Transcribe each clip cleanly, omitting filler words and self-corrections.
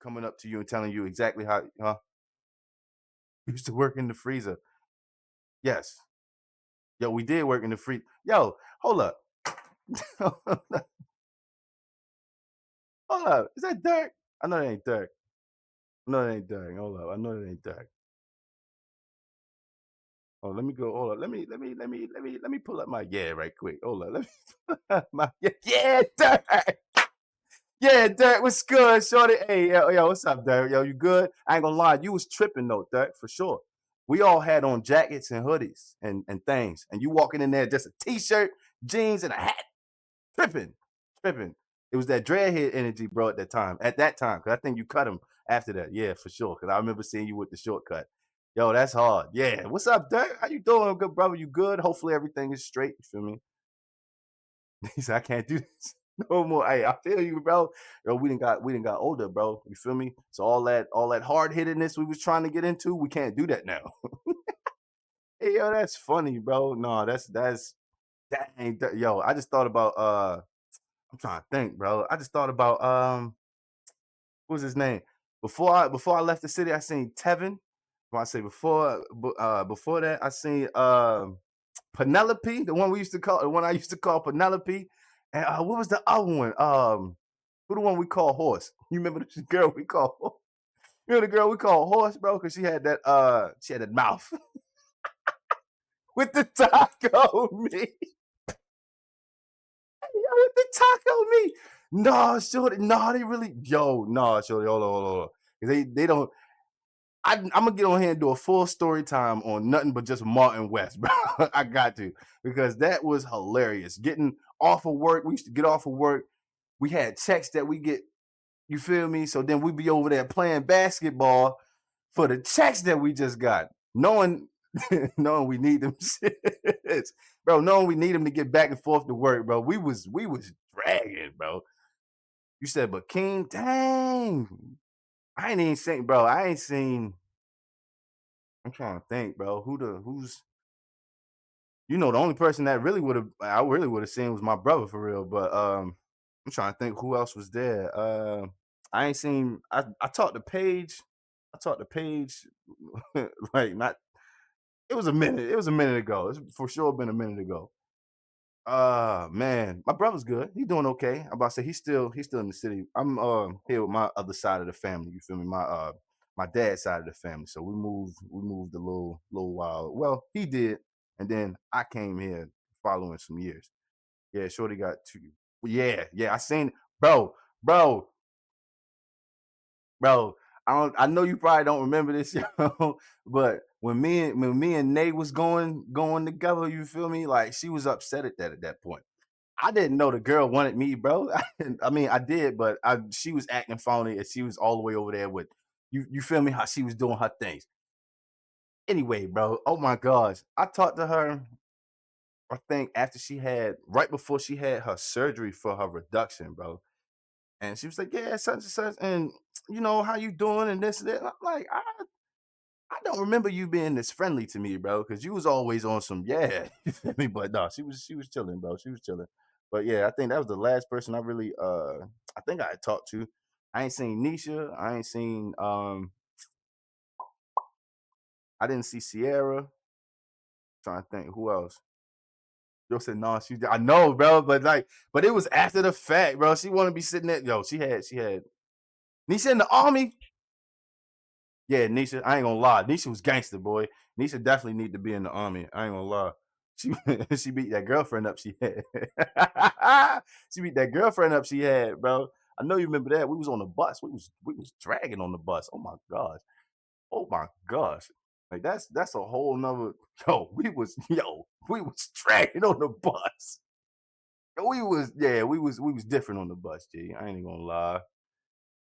coming up to you and telling you exactly how, huh? You used to work in the freezer. Yes. Yo, we did work in the free. Yo, hold up. Hold up. Is that Dirk? I know that ain't Dirk. No, that ain't Dirk. Hold up. I know that ain't Dirk. Oh, let me go. Hold up. Let me pull up my yeah right quick. Hold up. Let me my yeah, Dirk. Yeah, Dirk, what's good, shorty? Hey, yo, what's up, Dirk? Yo, you good? I ain't gonna lie, you was tripping though, Dirk, for sure. We all had on jackets and hoodies and things, and you walking in there just a t-shirt, jeans, and a hat, tripping, tripping. It was that dreadhead energy, bro, at that time. At that time, because I think you cut him after that. Yeah, for sure. Because I remember seeing you with the shortcut. Yo, that's hard. Yeah, what's up, Dirk? How you doing, good brother? You good? Hopefully everything is straight. You feel me? He said, I can't do this no more. Hey, I feel you, bro. Yo, we didn't got older, bro. You feel me? So all that hard hittedness we was trying to get into, we can't do that now. Hey, yo, that's funny, bro. No, that ain't that. Yo, I just thought about I'm trying to think, bro. I just thought about what was his name? Before I left the city, I seen Tevin. When I say before that, I seen Penelope, the one I used to call Penelope. And what was the other one? Who the one we call Horse? You remember the girl we call You know the girl we call Horse, bro? Because she had that mouth with the taco meat. Yo, with the taco meat. No, shorty, no, they really yo, no, shorty, hold on. They don't I'm gonna get on here and do a full story time on nothing but just Martin West, bro. I got to because that was hilarious. Getting off of work, we used to get off of work. We had checks that we get. You feel me? So then we'd be over there playing basketball for the checks that we just got, knowing knowing we need them shits, bro. Knowing we need them to get back and forth to work, bro. We was dragging, bro. You said, but King, dang, I ain't even seen, bro. I ain't seen. I'm trying to think, bro. Who's the only person that I really would have seen was my brother for real. But I'm trying to think who else was there. I ain't seen. I talked to Paige. I talked to Paige. Like not. It was a minute. It was a minute ago. It's for sure been a minute ago. Man, my brother's good. He's doing okay. I'm about to say he's still in the city. I'm here with my other side of the family. You feel me? My dad's side of the family. So we moved a little while. Well, he did, and then I came here following some years. Yeah, Shorty got two. Yeah, yeah. I seen bro, bro, bro. I know you probably don't remember this, but when me and Nate was going together, you feel me? Like she was upset at that point. I didn't know the girl wanted me, bro. I mean, I did, but she was acting phony, and she was all the way over there with you. You feel me? How she was doing her things. Anyway, bro. Oh my gosh, I talked to her. I think after right before she had her surgery for her reduction, bro. And she was like, "Yeah, such and such, and how you doing and this and that." And I'm like, I don't remember you being this friendly to me, bro, because you was always on some yeah. You feel me? But no, she was chilling, bro. She was chilling. But yeah, I think that was the last person I really I think I had talked to. I ain't seen Nisha. I ain't seen I didn't see Sierra. Trying to think who else. Yo said no, I know, bro, but it was after the fact, bro. She wanna be sitting there. Yo, she had Nisha in the army. Yeah, Nisha, I ain't gonna lie. Nisha was gangster, boy. Nisha definitely need to be in the army. I ain't gonna lie. She she beat that girlfriend up she had. She beat that girlfriend up she had, bro. I know you remember that. We was on the bus. We was dragging on the bus. Oh my gosh. Oh my gosh. Like that's a whole nother we was dragging on the bus. We was different on the bus, G. I ain't even gonna lie.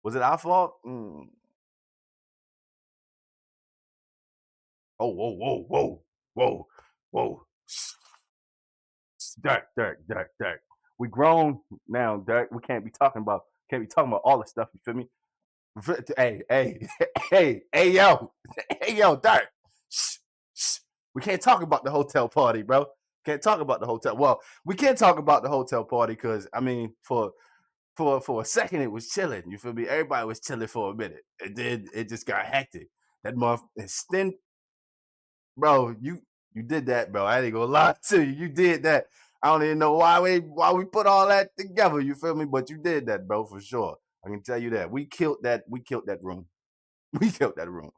Was it our fault? Oh, whoa, whoa, whoa, whoa, whoa. Dirk. We grown now, Dirk. We can't be talking about all the stuff. You feel me? Hey, hey, yo, hey, yo, Dirk. Shh, shh. We can't talk about the hotel party, bro. Can't talk about the hotel. Well, we can't talk about the hotel party because I mean, For a second it was chilling. You feel me? Everybody was chilling for a minute, and then it just got hectic. That month extend, bro. You did that, bro. I ain't gonna lie to you. You did that. I don't even know why we put all that together. You feel me? But you did that, bro, for sure. I can tell you that. We killed that. We killed that room. We killed that room.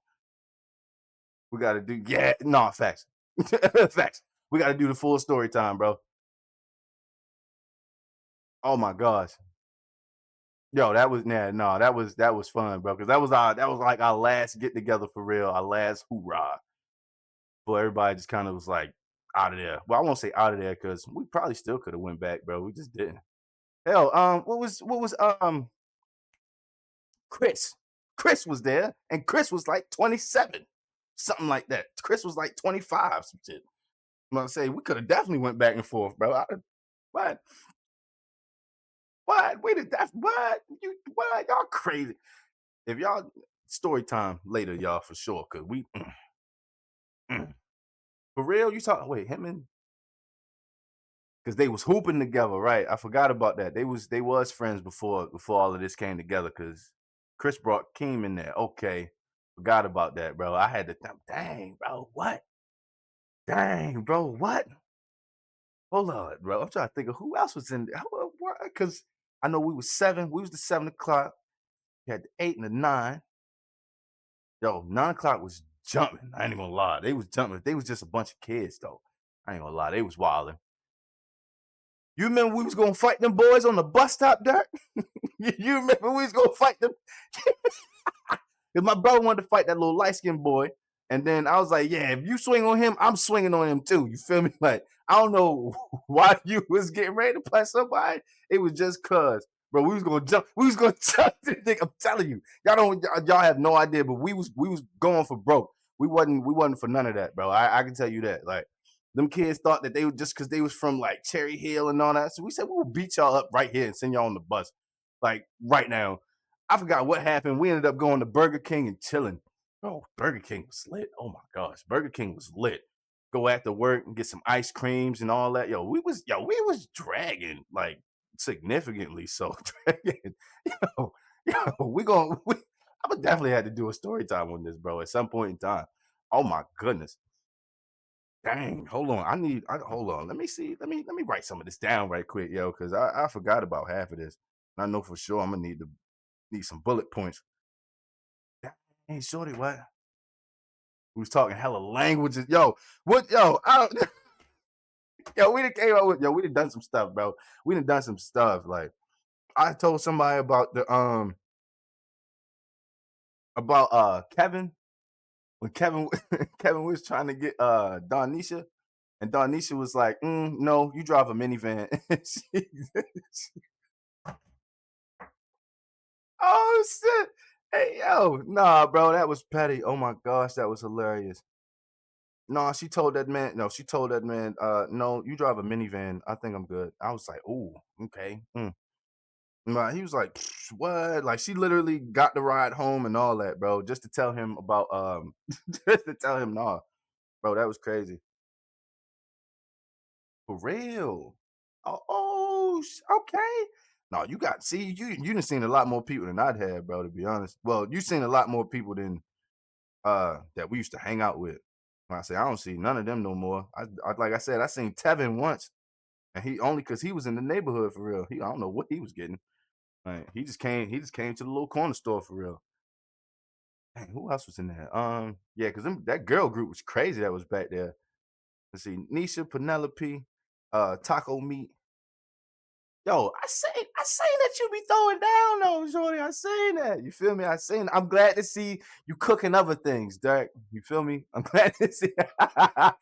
We got to do no facts, facts. We got to do the full story time, bro. Oh my gosh, yo, that was no, that was fun, bro. Because that was like our last get together for real, our last hoorah. But everybody just kind of was like out of there. Well, I won't say out of there because we probably still could have went back, bro. We just didn't. Hell, what was Chris? Chris was there, and Chris was like 27, something like that. Chris was like 25, some shit. I'm gonna say we could have definitely went back and forth, bro. What? What? We did that? What? You what? Y'all crazy. If y'all story time later, y'all for sure. Cause we mm. For real, you talk wait, him and because they was hooping together, right? I forgot about that. They was friends before all of this came together because Chris brought Keem in there. Okay. Forgot about that, bro. I had to think, dang, bro, what? Dang, bro, what? Hold on, bro. I'm trying to think of who else was in there. Because I know we was seven. We was the 7 o'clock. We had the 8 and the 9. Yo, 9 o'clock was jumping. I ain't gonna lie. They was jumping. They was just a bunch of kids, though. I ain't gonna lie. They was wilding. You remember we was gonna fight them boys on the bus stop, Dirk? You remember we was gonna fight them? Because my brother wanted to fight that little light skinned boy. And then I was like, yeah, if you swing on him, I'm swinging on him too. You feel me? Like, I don't know why you was getting ready to play somebody. It was just cuz. Bro, we was gonna jump. We was gonna jump this thing. I'm telling you. Y'all have no idea, but we was going for broke. We wasn't for none of that, bro. I can tell you that. Like them kids thought that they were just because they was from like Cherry Hill and all that. So we said we will beat y'all up right here and send y'all on the bus. Like right now. I forgot what happened. We ended up going to Burger King and chilling. Bro, Burger King was lit. Oh my gosh, Burger King was lit. Go after work and get some ice creams and all that. We was dragging like significantly. So dragging. Yo, I would definitely had to do a story time on this, bro, at some point in time. Oh my goodness. Dang, hold on. Hold on. Let me see. Let me write some of this down right quick, yo, because I forgot about half of this. I know for sure I'm gonna need some bullet points. Hey, shorty, what? We was talking hella languages. Yo, what? Yo, I don't. Yo, we done came up with. Yo, we done done some stuff, bro. We done done some stuff. Like I told somebody about Kevin when Kevin Kevin was trying to get Donisha, and Donisha was like, "No, you drive a minivan." Oh shit! Hey yo, nah, bro, that was petty. Oh my gosh, that was hilarious. No, she told that man. No, she told that man. No, you drive a minivan. I think I'm good. I was like, oh, okay. Nah, he was like, what? Like she literally got the ride home and all that, bro, just to tell him about just to tell him, nah, bro, that was crazy for real. Okay. No, you got see you done seen a lot more people than I'd had, bro. To be honest, well, you seen a lot more people than that we used to hang out with. When I say I don't see none of them no more. I like I said, I seen Tevin once. And he only because he was in the neighborhood for real. I don't know what he was getting. Like, he just came to the little corner store for real. Dang, who else was in there? Yeah, because that girl group was crazy that was back there. Let's see, Nisha, Penelope, Taco Meat. Yo, I seen that you be throwing down though, Shorty. I seen that. You feel me? I seen. I'm glad to see you cooking other things, Derek. You feel me? I'm glad to see. I'm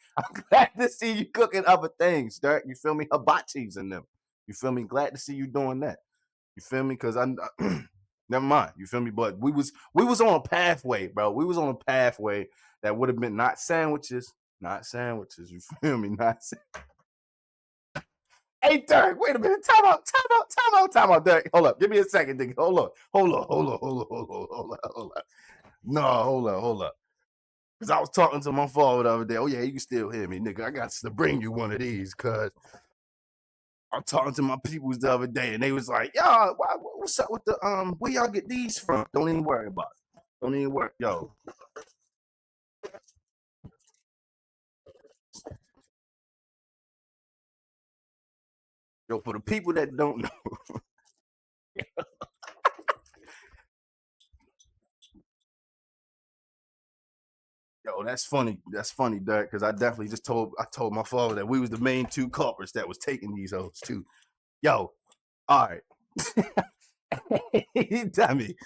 glad to see you cooking other things, Derek. You feel me? Hibachis in them. You feel me? Glad to see you doing that. You feel me? Because I never mind. You feel me? But we was on a pathway, bro. We was on a pathway that would have been not sandwiches, not sandwiches. You feel me? Not. Hey, Derek, wait a minute. Time out, Derek. Hold up. Give me a second, nigga. Hold on. No, hold up. Because I was talking to my father the other day. Oh, yeah, you can still hear me, nigga. I got to bring you one of these, cuz. I'm talking to my peoples the other day, and they was like, "Y'all, what's up with the where y'all get these from? Don't even worry about it. Don't even worry, yo. For the people that don't know, yo, that's funny. That's funny, Derek, because I told my father that we was the main two culprits that was taking these hoes too. Yo, all right. Hey, dummy.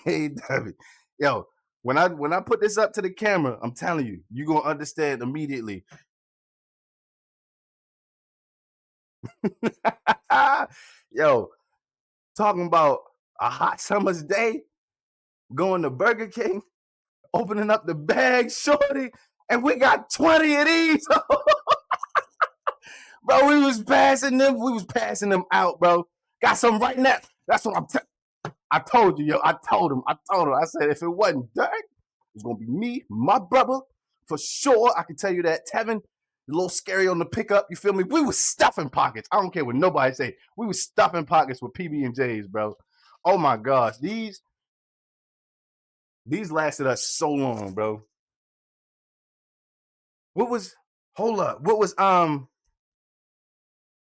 Hey, dummy. Yo, when I put this up to the camera, I'm telling you, you gonna understand immediately. Yo, talking about a hot summer's day, going to Burger King, opening up the bag, shorty, and we got 20 of these. Bro, we was passing them. We was passing them out, bro. Got some right now. That's what I told you, yo. I told him. I said, if it wasn't Dirk, it's gonna be me, my brother, for sure. I can tell you that. Tevin, a little scary on the pickup. You feel me? We was stuffing pockets. I don't care what nobody say. We was stuffing pockets with PB and J's, bro. Oh my gosh, these lasted us so long, bro. What was? Hold up. What was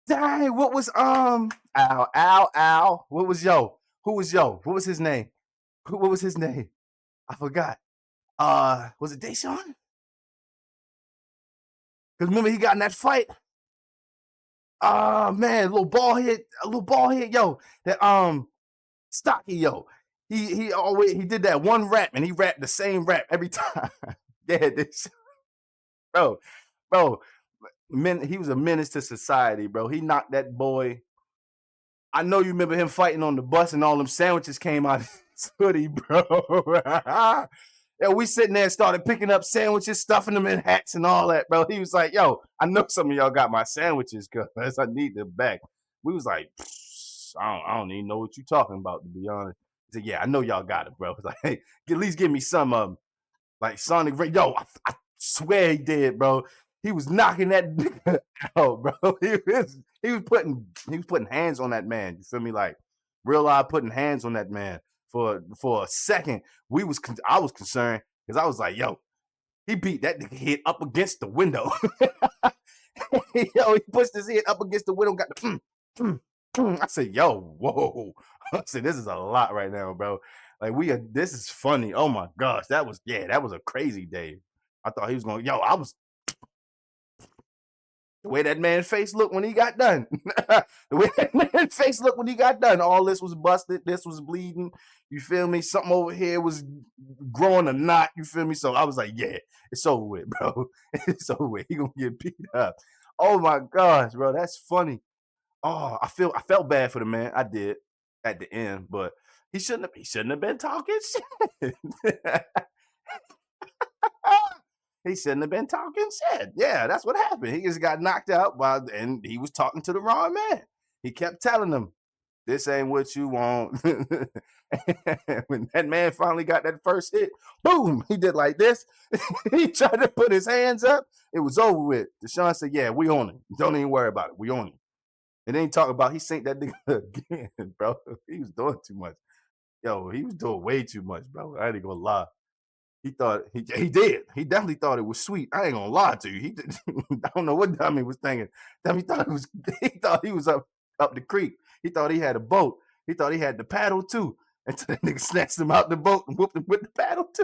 Dang, what was Al? What was yo? Who was yo? What was his name? What was his name? I forgot. Was it Deshaun? Because remember he got in that fight. Oh man, a little ball head, yo. That stocky, yo. He did that one rap and he rapped the same rap every time. Yeah, this bro, bro. He was a menace to society, bro. He knocked that boy. I know you remember him fighting on the bus and all them sandwiches came out of his hoodie, bro. Yeah, we sitting there and started picking up sandwiches, stuffing them in hats and all that, bro. He was like, yo, I know some of y'all got my sandwiches, cuz I need them back. We was like, I don't even know what you talking about, to be honest. He said, yeah, I know y'all got it, bro. I was like, hey, at least give me some of them. Like Sonic Ray. Yo, I swear he did, bro. He was knocking that nigga out, bro. He was putting hands on that man. You feel me? Like real live putting hands on that man for a second. I was concerned because I was like, yo, he beat that nigga head up against the window. Yo, he pushed his head up against the window, got the I said, yo, whoa. I said, this is a lot right now, bro. Like this is funny. Oh my gosh, that was a crazy day. I thought he was going, yo, I was the way that man's face looked when he got done. The way that man's face looked when he got done. All this was busted, this was bleeding. You feel me? Something over here was growing a knot. You feel me? So I was like, yeah, it's over with, bro. It's over with. He gonna get beat up. Oh my gosh, bro, that's funny. Oh, I felt bad for the man. I did at the end, but he shouldn't have been talking shit. He shouldn't have been talking shit. Yeah, that's what happened. He just got knocked out and he was talking to the wrong man. He kept telling him, this ain't what you want. When that man finally got that first hit, boom, he did like this. He tried to put his hands up. It was over with. Deshaun said, yeah, we on it. Don't even worry about it. We on it. And then he talked about he synced that nigga again, bro. He was doing too much. Yo, he was doing way too much, bro. I ain't gonna lie. He thought he did. He definitely thought it was sweet. I ain't gonna lie to you. He did, I don't know what Dummy was thinking. Dummy thought it was he thought he was up the creek. He thought he had a boat. He thought he had the paddle too. Until that nigga snatched him out the boat and whooped him with the paddle too.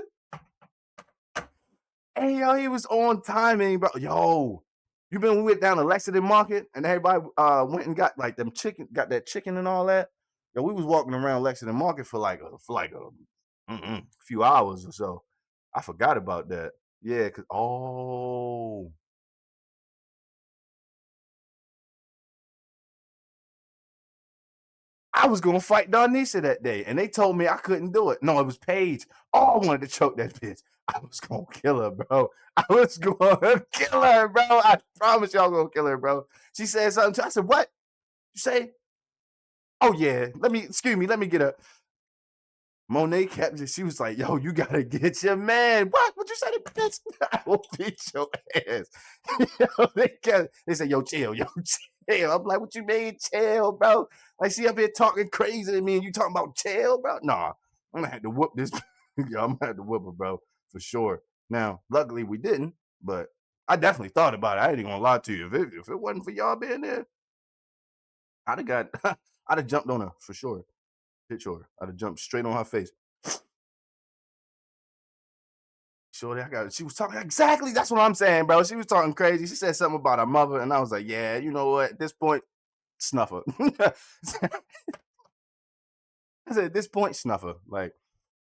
Hey yo, he was on timing, bro. Yo, you been we went down to Lexington Market and everybody went and got like them chicken, got that chicken and all that. Yo, we was walking around Lexington Market for like a few hours or so. I forgot about that. Yeah, cause I was gonna fight Darnisha that day, and they told me I couldn't do it. No, it was Paige. Oh, I wanted to choke that bitch. I was gonna kill her, bro. I was gonna kill her, bro. I promise y'all gonna kill her, bro. She said something. I said, "What? You say?" Oh yeah. Excuse me. Let me get up. Monet kept. She was like, "Yo, you gotta get your man." What? What you say, bitch? I will beat your ass. Yo, they said, "Yo, chill, yo, chill." chill. I'm like, what you mean chill, bro? Like, she up here talking crazy to me and you talking about chill, bro? Nah, I'm gonna have to whoop this. Yeah, I'm gonna have to whoop her, bro, for sure. Now, luckily we didn't, but I definitely thought about it. I ain't even gonna lie to you. If it wasn't for y'all being there, I'd have got I'd have jumped on her for sure. Hit sure. I'd have jumped straight on her face. Shorty, I got it. She was talking exactly. That's what I'm saying, bro. She was talking crazy. She said something about her mother, and I was like, yeah, you know what? At this point, snuffer. I said, at this point, snuffer. Like,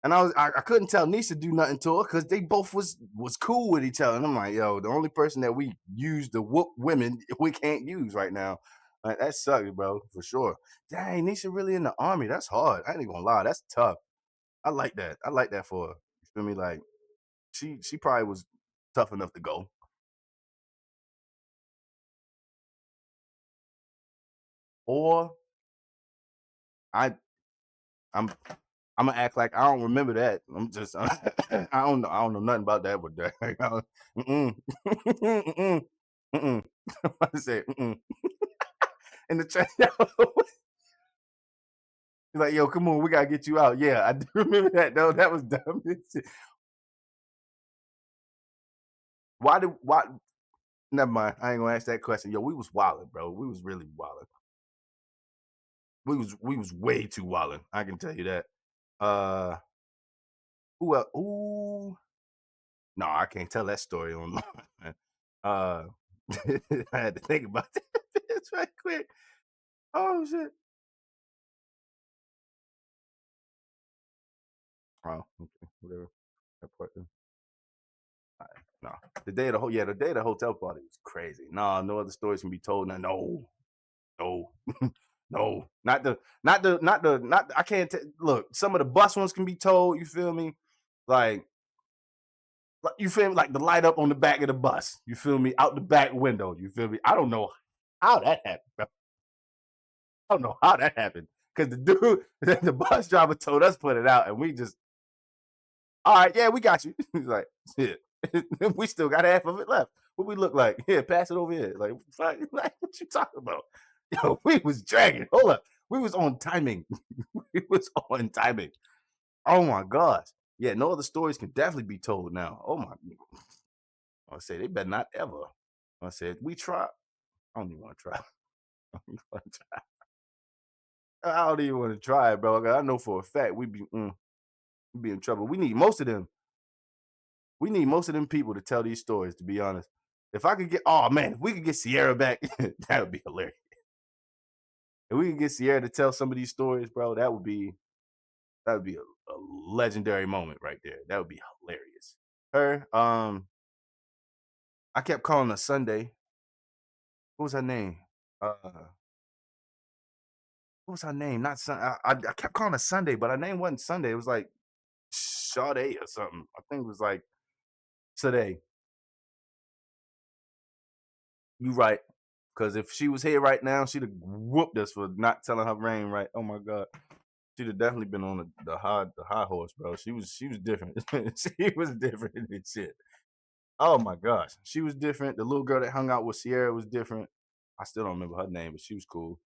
and I couldn't tell Nisha do nothing to her because they both was cool with each other. And I'm like, yo, the only person that we use to whoop women we can't use right now. Like, that sucks, bro, for sure. Dang, Nisha really in the army. That's hard. I ain't even gonna lie. That's tough. I like that. I like that for her. You feel me? Like, she probably was tough enough to go. Or I I'm I'm gonna act like I don't remember that. I'm just I don't know nothing about that. But mm-mm, mm-mm, mm-mm. I said mm-mm. In the chat, he's like, yo, come on, we gotta get you out. Yeah, I do remember that though. That was dumb. Why? Never mind. I ain't gonna ask that question. Yo, we was wilding, bro. We was really wilding. We was way too wilding. I can tell you that. Uh, who else? Ooh, no, I can't tell that story on. uh, I had to think about that right quick. Oh shit. Oh, okay, whatever. That part then. All right. No, the day of the hotel party was crazy. No, no other stories can be told. No, no, no, not the. I can't look. Some of the bus ones can be told. You feel me? Like you feel me? Like the light up on the back of the bus. You feel me? Out the back window. You feel me? I don't know how that happened. Bro. I don't know how that happened because the dude, the bus driver told us put it out, and we just, all right, yeah, we got you. He's like, shit, we still got half of it left. What we look like? Here, pass it over here. Like, like what you talking about? Yo, we was dragging. Hold up, we was on timing. We was on timing. Oh my gosh. Yeah, no other stories can definitely be told now. Oh my, I say they better not ever. I said we try. I don't even want to try. I don't even want to try it, bro. I know for a fact we be in trouble. We need most of them. We need most of them people to tell these stories. To be honest, if I could get, oh man, if we could get Sierra back, that would be hilarious. If we could get Sierra to tell some of these stories, bro, that would be a legendary moment right there. That would be hilarious. Her, I kept calling her Sunday. What was her name? What was her name? Not Sun. I kept calling her Sunday, but her name wasn't Sunday. It was like Sade or something. I think it was like today. You right. Because if she was here right now, she'd have whooped us for not telling her name right. Oh my god, she'd have definitely been on the high horse, bro. She was different. She was different than shit. Oh my gosh, she was different. The little girl that hung out with Sierra was different. I still don't remember her name, but she was cool.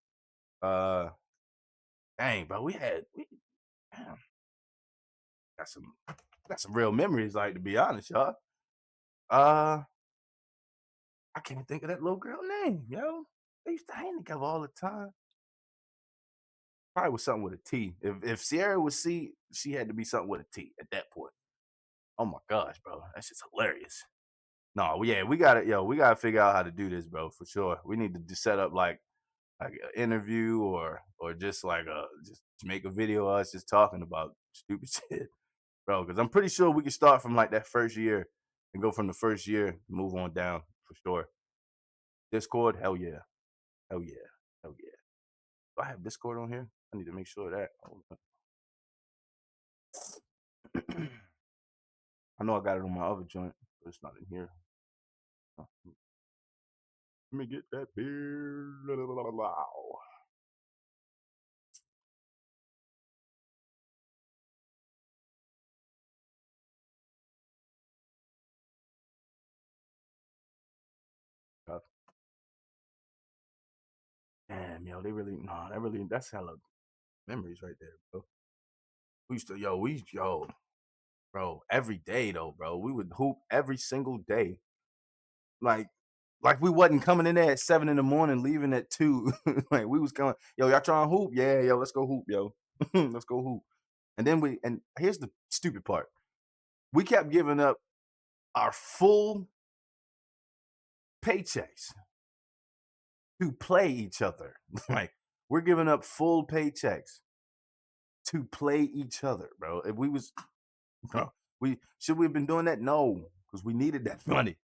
Uh, dang, bro, we damn, got some got some real memories. Like to be honest, y'all. Uh, I can't think of that little girl name, yo. They used to hang together all the time. Probably was something with a T. If Sierra was C, she had to be something with a T at that point. Oh my gosh, bro, that's just hilarious. No, yeah, we got to yo, we got to figure out how to do this, bro, for sure. We need to just set up like an interview or just like just make a video of us just talking about stupid shit, bro. Because I'm pretty sure we can start from like that first year and go from the first year, move on down for sure. Discord, hell yeah, hell yeah, hell yeah. Do I have Discord on here? I need to make sure of that. I know I got it on my other joint, but it's not in here. Let me get that beer. yo, they really nah, that's hella memories right there, bro. We used to bro, every day though, bro. We would hoop every single day. Like we wasn't coming in there at 7 in the morning, leaving at 2. Like we was going, yo, y'all trying to hoop? Yeah, yo, let's go hoop, yo. Let's go hoop. And here's the stupid part. We kept giving up our full paychecks to play each other. Like we're giving up full paychecks to play each other, bro. If we was bro, we should we have been doing that? No, because we needed that money.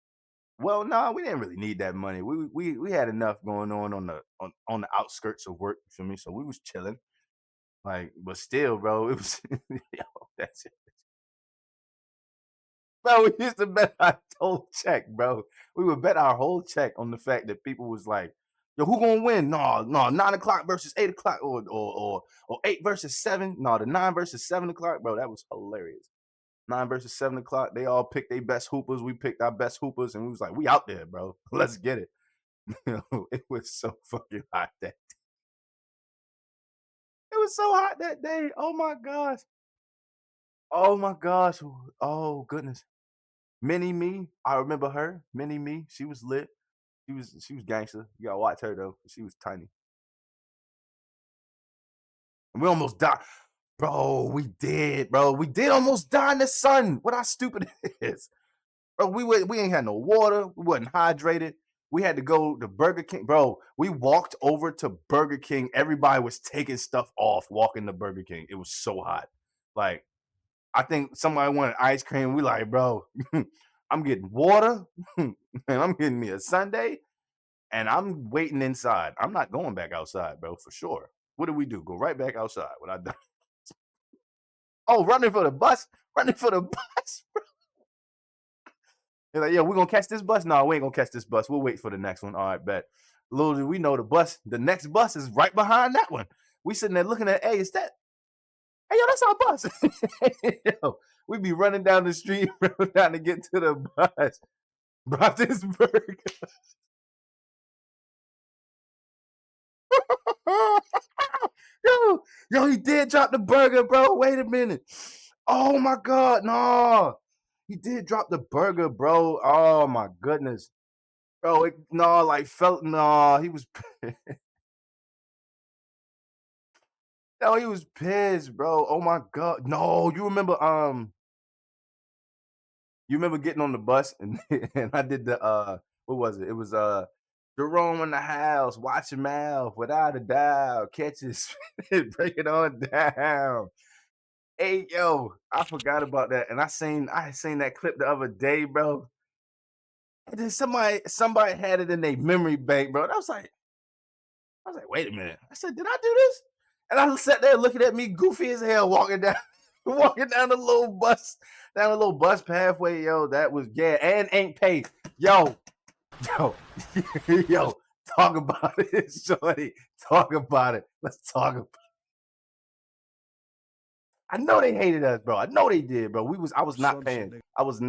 Well, no, we didn't really need that money. We had enough going on the outskirts of work for me, so we was chilling. Like, but still, bro, it was yo, that's it. Bro, we used to bet our whole check, bro. We would bet our whole check on the fact that people was like, yo, who gonna win? No, 9 o'clock versus 8 o'clock, or 8 versus 7. No, the 9 versus 7 o'clock, bro. That was hilarious. 9 versus 7 o'clock. They all picked their best hoopers. We picked our best hoopers, and we was like, we out there, bro. Let's get it. It was so fucking hot that it was so hot that day. Oh my gosh. Oh my gosh. Oh goodness. Mini Me. I remember her. Mini Me. She was lit. She was gangster. You gotta watch her though. She was tiny. And we almost died. Bro, we did, bro. We did almost die in the sun. What how stupid it is. Bro, we ain't had no water. We wasn't hydrated. We had to go to Burger King. Bro, we walked over to Burger King. Everybody was taking stuff off, walking to Burger King. It was so hot. Like, I think somebody wanted ice cream. We like, bro, I'm getting water and I'm getting me a sundae and I'm waiting inside. I'm not going back outside, bro, for sure. What do we do? Go right back outside. What I done? Oh, running for the bus, running for the bus. They're like, yo, we're gonna catch this bus. No, we ain't gonna catch this bus. We'll wait for the next one. All right, bet. Little do we know the next bus is right behind that one. We sitting there looking at, hey, is that? Hey, yo, that's our bus. Yo, we be running down the street, trying to get to the bus. Brought this burger. yo, yo, he did drop the burger, bro. Wait a minute. Oh my god, no. He did drop the burger, bro. Oh my goodness. Bro, no, like felt no, he was no, he was pissed, bro. Oh my god. No, you remember getting on the bus and and I did the what was it? It was Jerome in the house, watch your mouth, without a doubt, catches, break it on down. Hey yo, I forgot about that. And I had seen that clip the other day, bro. And then somebody had it in their memory bank, bro. And I was like, wait a minute. I said, did I do this? And I sat there looking at me goofy as hell walking down, walking down the little bus pathway. Yo, that was yeah, and ain't paid. Yo, yo, talk about it, shorty. Talk about it. Let's talk about I know they hated us, bro. I know they did, bro. I was not Some shit, paying. nigga. I was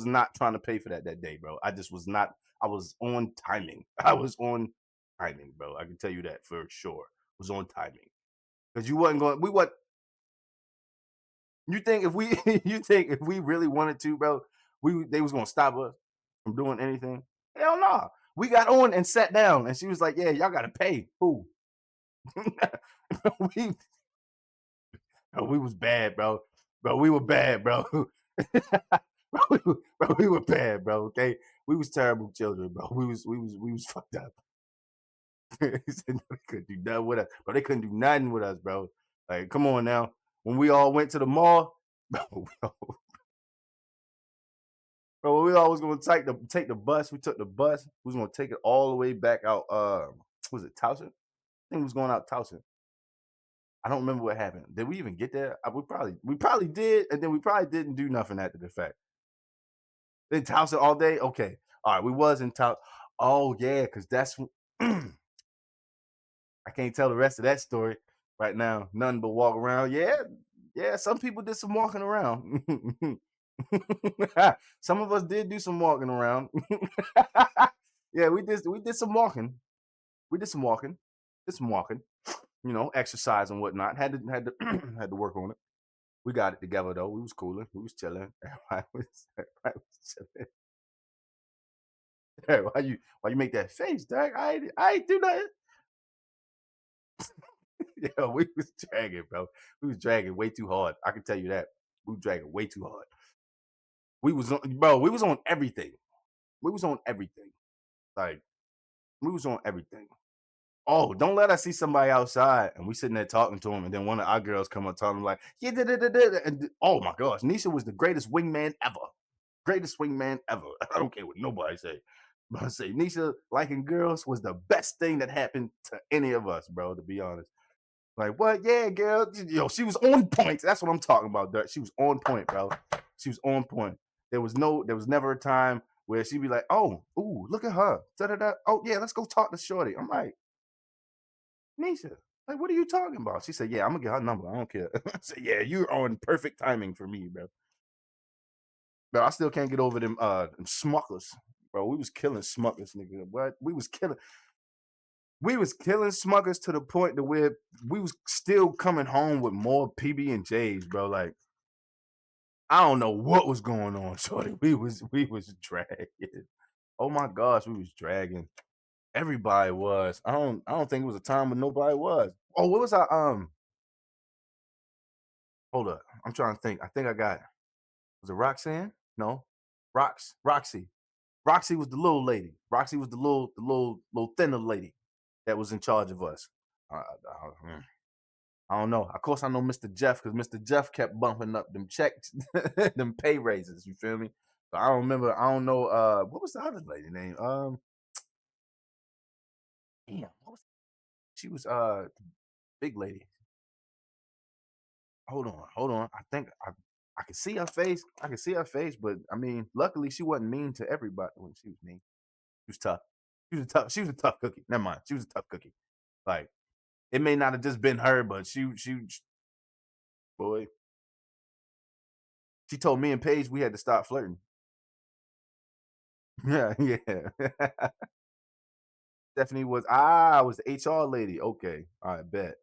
not trying to pay for that day, bro. I just was not. I was on timing. I was on timing, bro. I can tell you that for sure. Was on timing. Because you wasn't going. We what? You think if we? You think if we really wanted to, bro? They was gonna stop us from doing anything? Hell no. Nah. We got on and sat down, and she was like, "Yeah, y'all gotta pay." Who? we we was bad, bro. Bro, we were bad, bro. We were bad, bro. Okay, we was terrible children, bro. We was fucked up. He said, no, they couldn't do nothing with us, bro. They couldn't do nothing with us, bro. Like, come on now. When we all went to the mall, bro, we always gonna take the bus. We took the bus. We was gonna take it all the way back out. Was it Towson? I think we was going out Towson. I don't remember what happened. Did we even get there? We probably did, and then we probably didn't do nothing after the fact. In Towson all day. Okay, all right. We was in Towson. Oh yeah, because that's I can't tell the rest of that story right now. Nothing but walk around. Yeah, yeah. Some people did some walking around. Some of us did do some walking around. Yeah, we did some walking. We did some walking. did some walking, exercise and whatnot. Had to had to work on it. We got it together though. We was cooling. We was chilling. Everybody was chilling. Hey, why you make that face, Doug? I ain't do nothing. Yeah, we was dragging, bro. We was dragging way too hard. I can tell you that. We was dragging way too hard. We was on everything. We was on everything. Like, we was on everything. Oh, don't let us see somebody outside and we sitting there talking to him, and then one of our girls come up talking like, yeah, da, da, da, da, and oh my gosh, Nisha was the greatest wingman ever. Greatest wingman ever. I don't care what nobody say. But I say Nisha liking girls was the best thing that happened to any of us, bro, to be honest. Like, what? Yeah, girl. Yo, she was on point. That's what I'm talking about, Dirt. She was on point, bro. She was on point. There was never a time where she'd be like, oh, ooh, look at her. Da-da-da. Oh, yeah, let's go talk to Shorty. I'm like, Nisha, like, what are you talking about? She said, yeah, I'm gonna get her number. I don't care. I said, yeah, you're on perfect timing for me, bro. But I still can't get over them smuckers. Bro, we was killing smuckers, nigga. What? We was killing smuckers to the point to where we was still coming home with more PB and J's, bro. Like, I don't know what was going on, shorty. We was dragging. Oh my gosh, we was dragging. Everybody was. I don't think it was a time when nobody was. Oh, what was I hold up. I'm trying to think. I think I got was it Roxanne? No. Roxy. Roxy was the little lady. Roxy was the little thinner lady that was in charge of us. I don't know. Of course, I know Mr. Jeff because Mr. Jeff kept bumping up them checks, them pay raises. You feel me? So I don't remember. I don't know. What was the other lady name? Damn, what was she was big lady. Hold on. I think I can see her face. I can see her face, but I mean, luckily she wasn't mean to everybody. When she was mean, she was tough. She was a tough cookie. Never mind. She was a tough cookie. Like, it may not have just been her, but boy, she told me and Paige we had to stop flirting. Yeah, yeah. Stephanie was the HR lady. Okay, I bet.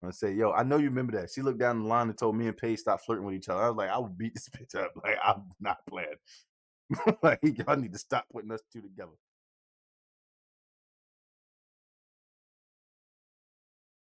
I say, yo, I know you remember that. She looked down the line and told me and Paige stop flirting with each other. I was like, I would beat this bitch up. Like, I'm not playing. Like, y'all need to stop putting us two together.